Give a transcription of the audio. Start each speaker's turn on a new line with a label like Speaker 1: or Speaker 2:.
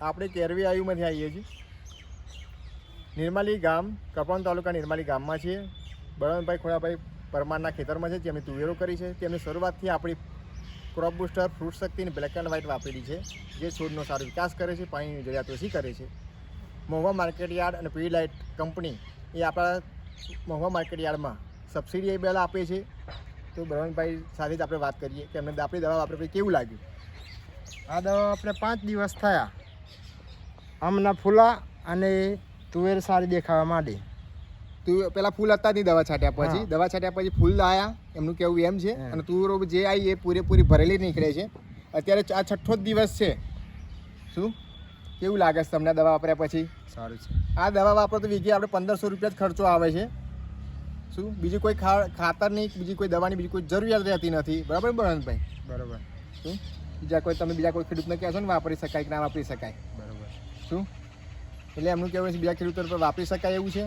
Speaker 1: આપણે કેરવી આયુમાંથી આવીએ છીએ. નિર્માલી ગામ, કપરાણ તાલુકા નિર્માલી ગામમાં છીએ. બળવંતભાઈ ખોડાભાઈ પરમારના ખેતરમાં છે, જેમની તુવેરો કરી છે. તેમની શરૂઆતથી આપણી ક્રોપ બુસ્ટર, ફ્રૂટ શક્તિ અને બ્લેક એન્ડ વ્હાઇટ વાપરેલી છે, જે છોડનો સારો વિકાસ કરે છે, પાણીની જરૂરિયાત ઓછી કરે છે. મહુવા માર્કેટયાર્ડ અને પીડીલાઇટ કંપની એ આપણા મહુવા માર્કેટયાર્ડમાં સબસિડી બેલ આપે છે. તો બળવંતભાઈ સાથે જ આપણે વાત કરીએ કે એમને આપણી દવા વાપરે કેવું લાગ્યું.
Speaker 2: આ દવા આપણે 5 દિવસ થયા, આમના ફૂલા અને તુવેર સારી દેખાવા માંડી.
Speaker 1: તું પેલા ફૂલ હતા ની દવા છાંટ્યા પછી, દવા છાંટ્યા પછી ફૂલ આવ્યા, એમનું કેવું એમ છે. અને તુવેરો જે આવી એ પૂરેપૂરી ભરેલી નીકળે છે. અત્યારે આ 6થો જ દિવસ છે. શું કેવું લાગે છે તમને દવા વાપર્યા પછી?
Speaker 2: સારું છે.
Speaker 1: આ દવા વાપરો તો વીઘે આપણે 1500 રૂપિયા જ ખર્ચો આવે છે. શું બીજી કોઈ ખાતરની, બીજી કોઈ દવાની બીજી કોઈ જરૂરિયાત રહેતી નથી. બરાબર બળવંતભાઈ?
Speaker 2: બરાબર.
Speaker 1: શું બીજા કોઈ ખેડૂતને કહેશો ને વાપરી શકાય કે ના વાપરી શકાય?
Speaker 2: બરાબર.
Speaker 1: શું એટલે એમનું કહેવું છે બીજા ખેડૂતો પર વાપરી શકાય એવું છે.